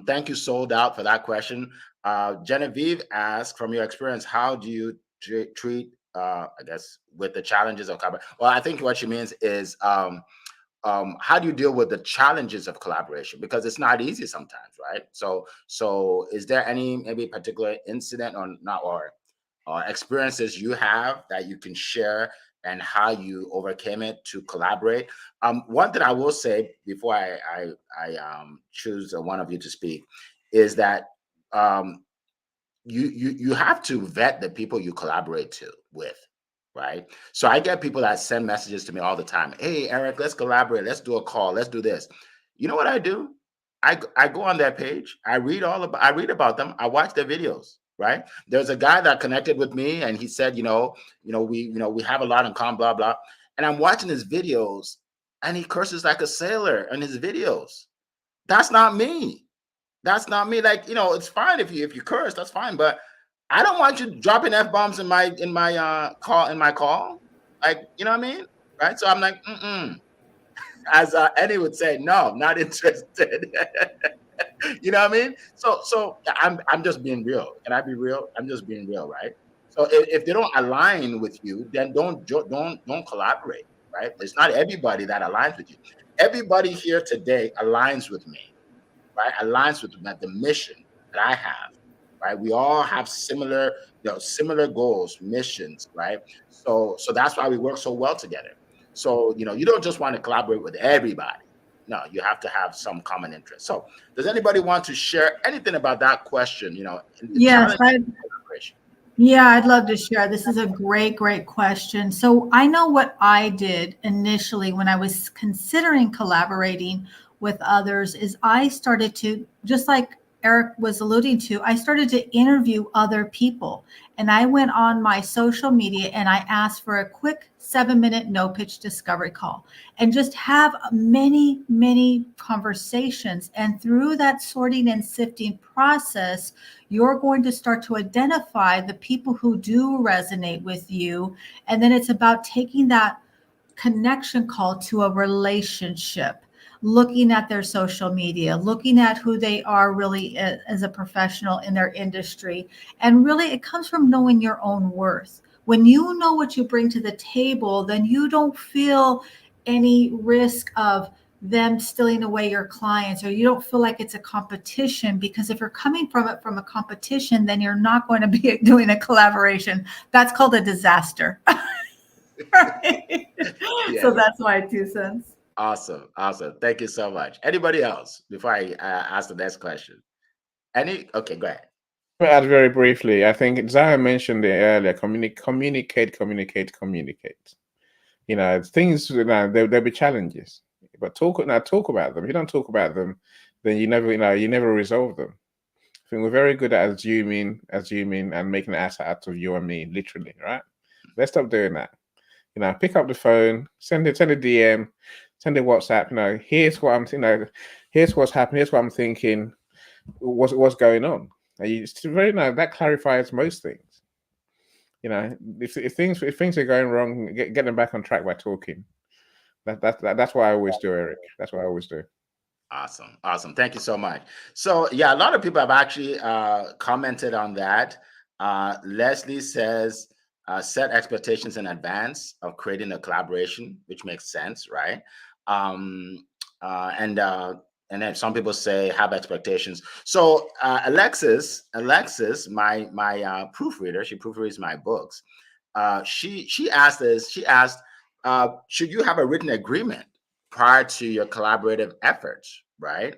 Thank you, Sold Out, for that question. Genevieve asked, from your experience, how do you treat, I guess, with the challenges of collaboration? Well, I think what she means is, how do you deal with the challenges of collaboration? Because it's not easy sometimes, right? So is there any maybe particular incident or experiences you have that you can share and how you overcame it to collaborate? One thing I will say before I choose one of you to speak is that you have to vet the people you collaborate with, right? So I get people that send messages to me all the time. Hey, Eric, let's collaborate. Let's do a call. Let's do this. You know what I do? I go on their page. I read about them. I watch their videos. Right? There's a guy that connected with me, and he said, we have a lot in common, blah blah. And I'm watching his videos, and he curses like a sailor in his videos. That's not me. Like, it's fine if you curse, that's fine, but I don't want you dropping F-bombs in my call. Like, you know what I mean? Right? So I'm like, as Eddie would say, no, not interested. You know what I mean? So I'm just being real. Can I be real? I'm just being real, right? So if they don't align with you, then don't collaborate, right? It's not everybody that aligns with you. Everybody here today aligns with me, right? Aligns with the mission that I have, right? We all have similar goals, missions, right? So that's why we work so well together. So you don't just want to collaborate with everybody. No, you have to have some common interest. So does anybody want to share anything about that question? Yes, Yeah, I'd love to share. This is a great, great question. So I know what I did initially when I was considering collaborating with others is I started to, just like Eric was alluding to, I started to interview other people. And I went on my social media and I asked for a quick 7-minute no pitch discovery call and just have many, many conversations. And through that sorting and sifting process, you're going to start to identify the people who do resonate with you. And then it's about taking that connection call to a relationship, looking at their social media, looking at who they are really as a professional in their industry. And really, it comes from knowing your own worth. When you know what you bring to the table, then you don't feel any risk of them stealing away your clients, or you don't feel like it's a competition, because if you're coming from it from a competition, then you're not going to be doing a collaboration. That's called a disaster. Right? Yes. So that's my 2 cents. Awesome. Thank you so much. Anybody else before I ask the next question? Okay, go ahead. To add very briefly, I think Zara mentioned it earlier. Communicate. Things. There'll be challenges, but talk about them. If you don't talk about them, then you never resolve them. I think we're very good at assuming, and making an ass out of you and me, literally, right? Let's stop doing that. Pick up the phone, send a DM, send a WhatsApp. Here's what here's what's happening. Here's what I'm thinking. What's going on? It's very that clarifies most things. If things are going wrong, get them back on track by talking. That's what I always do, Eric. That's what I always do. Awesome. Thank you so much. So yeah, a lot of people have actually commented on that. Leslie says, set expectations in advance of creating a collaboration, which makes sense, right? And then some people say have expectations. So Alexis, my proofreader, she proofreads my books. She asked this. She asked, should you have a written agreement prior to your collaborative efforts, right?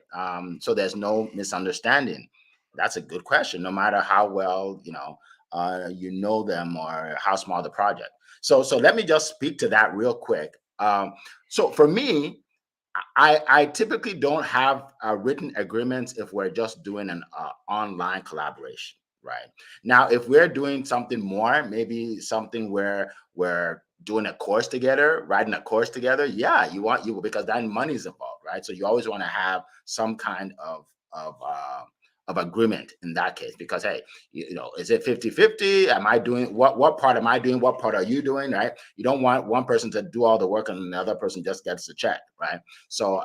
So there's no misunderstanding. That's a good question, no matter how well you know them or how small the project. So let me just speak to that real quick. So for me, I typically don't have written agreements if we're just doing an online collaboration, right? Now, if we're doing something more, maybe something where we're doing a course together, writing a course together, yeah, because then money's involved, right? So you always want to have some kind of agreement in that case, because hey, is it 50-50? Am I doing what part am I doing? What part are you doing? Right? You don't want one person to do all the work and the other person just gets the check, right? So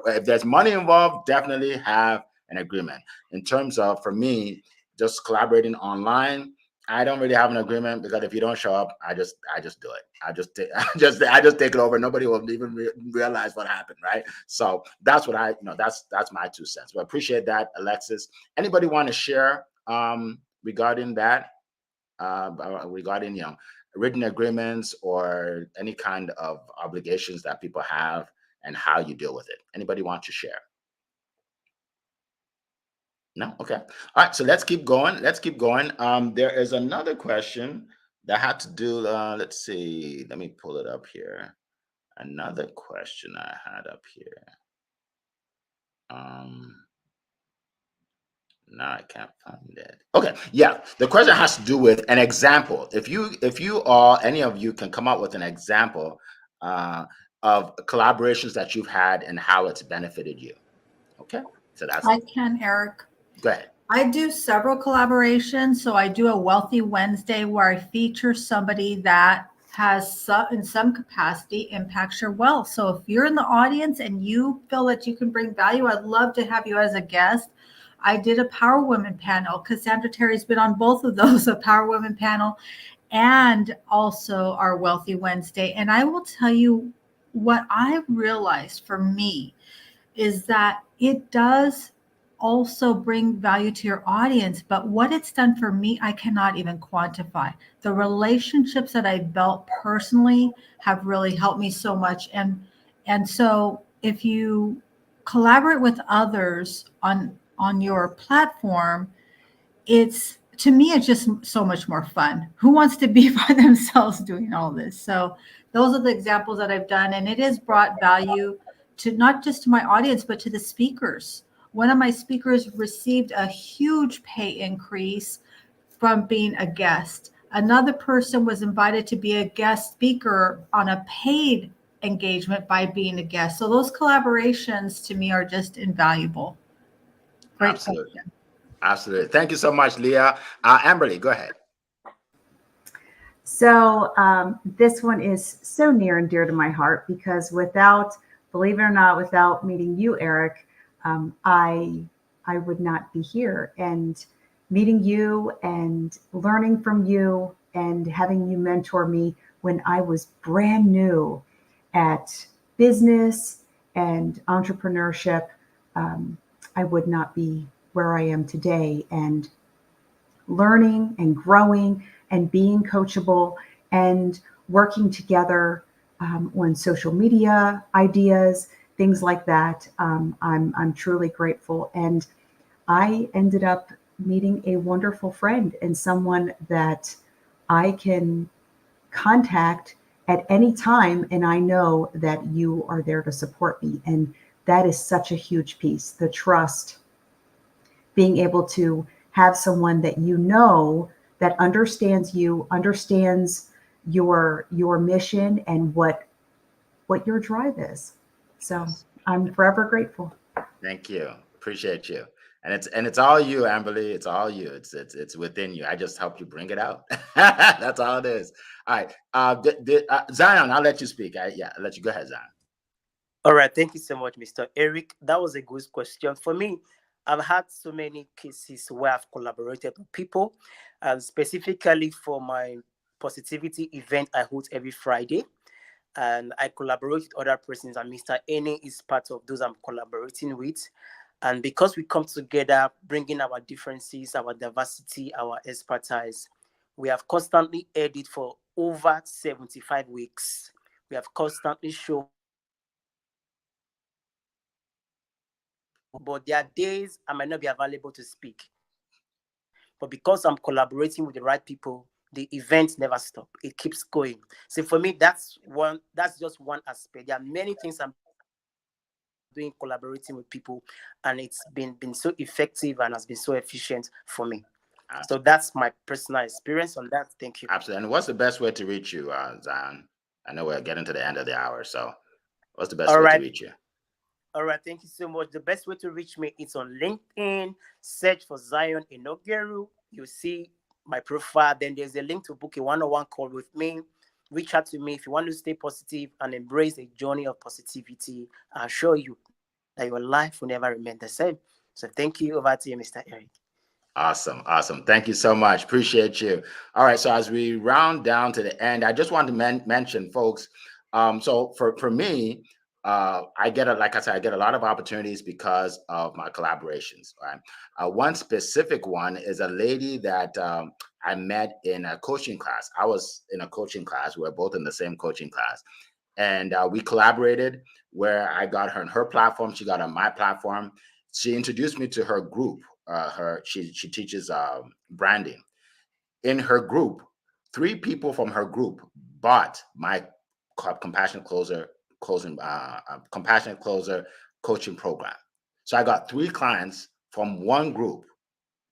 if there's money involved, definitely have an agreement. In terms of, for me, just collaborating online, I don't really have an agreement, because if you don't show up, I just do it. I just take it over. Nobody will even realize what happened, right? So that's what that's my 2 cents. But appreciate that, Alexis. Anybody want to share regarding that? Regarding written agreements or any kind of obligations that people have and how you deal with it? Anybody want to share? No? Okay. All right. So let's keep going. There is another question that had to do, let's see. Let me pull it up here. Another question I had up here. Now I can't find it. Okay. Yeah. The question has to do with an example. If you or any of you can come up with an example of collaborations that you've had and how it's benefited you. Okay. So that's I can, Eric. Go ahead. I do several collaborations. So I do a Wealthy Wednesday where I feature somebody that has in some capacity impacts your wealth. So if you're in the audience and you feel that you can bring value, I'd love to have you as a guest. I did a Power Women panel. Cassandra Terry's been on both of those, a Power Women panel and also our Wealthy Wednesday. And I will tell you what I realized for me is that it does also bring value to your audience, but what it's done for me, I cannot even quantify. The relationships that I built personally have really helped me so much. And so if you collaborate with others on your platform, it's to me, it's just so much more fun. Who wants to be by themselves doing all this? So those are the examples that I've done. And it has brought value to not just to my audience, but to the speakers. One of my speakers received a huge pay increase from being a guest. Another person was invited to be a guest speaker on a paid engagement by being a guest. So those collaborations to me are just invaluable. Great Absolutely. question. Absolutely. Thank you so much, Leah. Amberly, go ahead. So this one is so near and dear to my heart because believe it or not, without meeting you, Eric, I would not be here. And meeting you and learning from you and having you mentor me when I was brand new at business and entrepreneurship, I would not be where I am today. And learning and growing and being coachable and working together on social media ideas, things like that. I'm truly grateful. And I ended up meeting a wonderful friend and someone that I can contact at any time. And I know that you are there to support me. And that is such a huge piece, the trust, being able to have someone that you know that understands you, understands your mission and what your drive is. So I'm forever grateful. Thank you. Appreciate you. And it's all you, Amberly. It's all you. It's within you. I just help you bring it out. That's all it is. All right. Zion, I'll let you speak. I'll let you go ahead, Zion. All right. Thank you so much, Mr. Eric. That was a good question. For me, I've had so many cases where I've collaborated with people, specifically for my positivity event I hold every Friday. And I collaborate with other persons, and Mr. Ene is part of those I'm collaborating with. And because we come together, bringing our differences, our diversity, our expertise, we have constantly edited for over 75 weeks. We have constantly shown. But there are days I might not be available to speak. But because I'm collaborating with the right people, the event never stops. It keeps going. So for me, that's just one aspect. There are many things I'm doing collaborating with people, and it's been so effective and has been so efficient for me. So that's my personal experience on that. Thank you. Absolutely. And what's the best way to reach you, Zion? I know we're getting to the end of the hour, so what's the best way to reach you? All right, thank you so much. The best way to reach me is on LinkedIn. Search for Zion Enogeru. You'll see my profile. Then there's a link to book a one-on-one call with me. Reach out to me if you want to stay positive and embrace a journey of positivity. I'll show you that your life will never remain the same. So thank you. Over to you, Mr. Eric. Awesome. Thank you so much. Appreciate you. All right. So as we round down to the end, I just want to mention, folks. So for me, I get a lot of opportunities because of my collaborations. Right. One specific one is a lady that I met in a coaching class. I was in a coaching class. We were both in the same coaching class, and we collaborated. Where I got her on her platform, she got on my platform. She introduced me to her group. She teaches branding. In her group, 3 people from her group bought my Compassionate Closer coaching program. So I got 3 clients from one group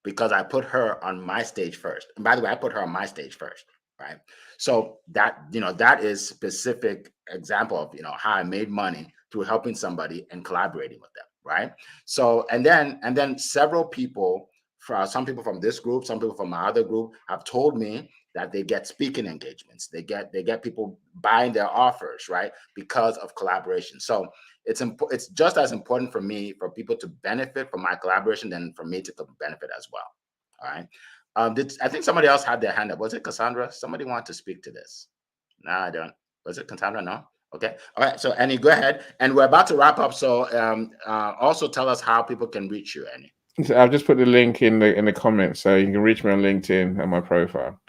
because I put her on my stage first. And by the way, I put her on my stage first, right? So that is specific example of how I made money through helping somebody and collaborating with them, right? So and then several people, some people from this group, some people from my other group, have told me that they get speaking engagements. They get people buying their offers, right? Because of collaboration. So it's just as important for me for people to benefit from my collaboration than for me to benefit as well. All right. I think somebody else had their hand up. Was it Cassandra? Somebody wanted to speak to this. No, I don't. Was it Cassandra? No. Okay. All right. So Annie, go ahead. And we're about to wrap up. So also tell us how people can reach you, Annie. So I've just put the link in the comments, so you can reach me on LinkedIn and my profile.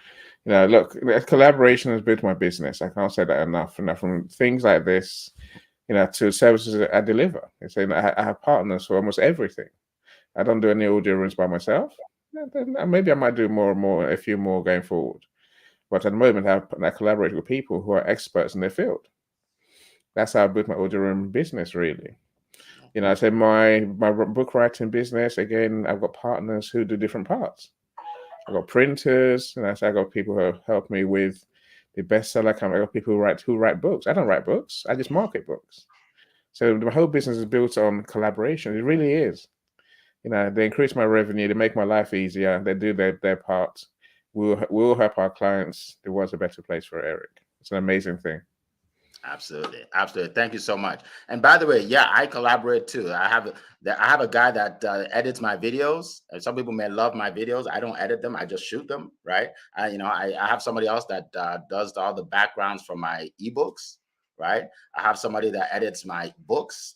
Look, collaboration has built my business. I can't say that enough. From things like this, to services that I deliver. I have partners for almost everything. I don't do any audio rooms by myself. Maybe I might do a few more going forward. But at the moment, I collaborate with people who are experts in their field. That's how I built my audio room business, really. I say my book writing business, again, I've got partners who do different parts. I've got printers, and I got people who help me with the bestseller campaign. I've got people who write books. I don't write books. I just market books. So my whole business is built on collaboration. It really is. They increase my revenue. They make my life easier. They do their part. We'll help our clients. The world's a better place for Eric. It's an amazing thing. Absolutely. Thank you so much. And by the way, yeah, I collaborate too. I have a guy that edits my videos. And some people may love my videos. I don't edit them. I just shoot them. Right. I have somebody else that does all the backgrounds for my ebooks. Right. I have somebody that edits my books.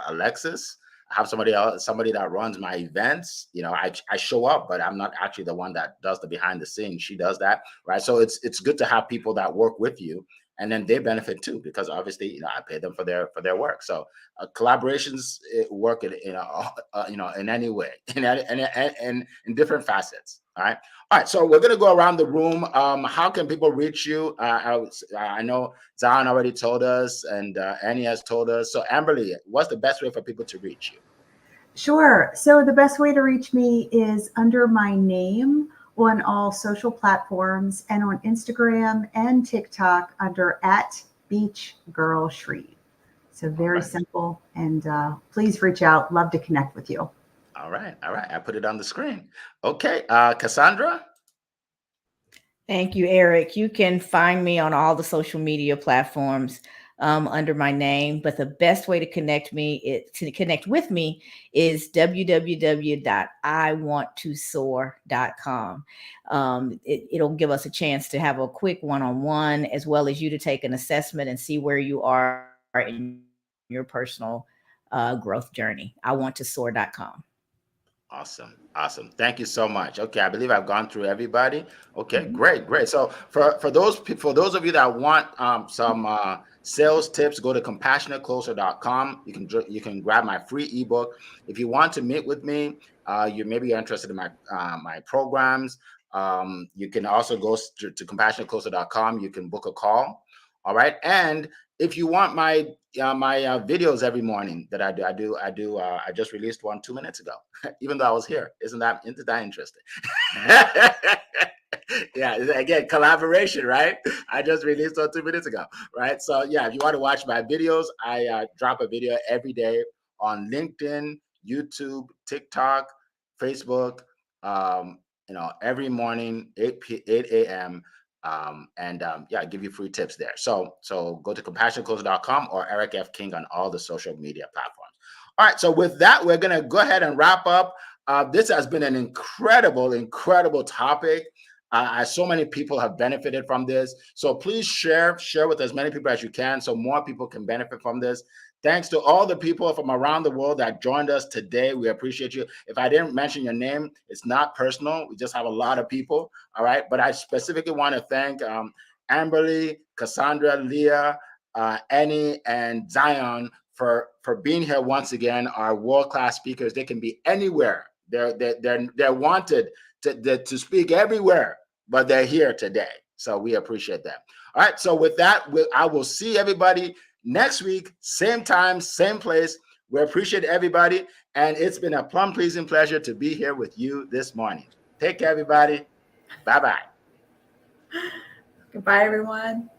Alexis. I have somebody that runs my events. I show up, but I'm not actually the one that does the behind the scenes. She does that. Right. So it's good to have people that work with you. And then they benefit too, because obviously, I pay them for their work. So collaborations work in any way, in different facets. All right. So we're gonna go around the room. How can people reach you? I know Zion already told us, and Annie has told us. So Amberly, what's the best way for people to reach you? Sure. So the best way to reach me is under my name on all social platforms, and on Instagram and TikTok under @BeachGirlShreve. So very simple, and please reach out. Love to connect with you. All right. I put it on the screen. Okay, Cassandra. Thank you, Eric. You can find me on all the social media platforms under my name, but the best way to connect with me is www.iwanttosoar.com. It'll give us a chance to have a quick one-on-one, as well as you to take an assessment and see where you are in your personal growth journey. iwanttosoar.com. Awesome. Thank you so much. Okay, I believe I've gone through everybody. Okay, great. So for those of you that want some sales tips, go to compassionatecloser.com. You can grab my free ebook. If you want to meet with me, you're interested in my programs. You can also go to compassionatecloser.com. You can book a call. All right, and if you want my videos every morning that I do, I just released one 2 minutes ago, even though I was here. Isn't that interesting? Yeah, again, collaboration, right? I just released one 2 minutes ago, right? So yeah, if you want to watch my videos, I drop a video every day on LinkedIn, YouTube, TikTok, Facebook, every morning, 8 a.m. I give you free tips there. So go to compassionatecloser.com or Eric F. King on all the social media platforms. All right. So with that, we're going to go ahead and wrap up. This has been an incredible topic. So many people have benefited from this. So please share with as many people as you can, so more people can benefit from this. Thanks to all the people from around the world that joined us today. We appreciate you. If I didn't mention your name, it's not personal. We just have a lot of people. All right. But I specifically want to thank Amberly, Cassandra, Leah, Annie, and Zion for being here once again. Our world-class speakers. They can be anywhere. They're wanted to speak everywhere, but they're here today. So we appreciate that. All right. So with that, I will see everybody next week, same time, same place. We appreciate everybody. And it's been a pleasing pleasure to be here with you this morning. Take care, everybody. Bye-bye. Goodbye, everyone.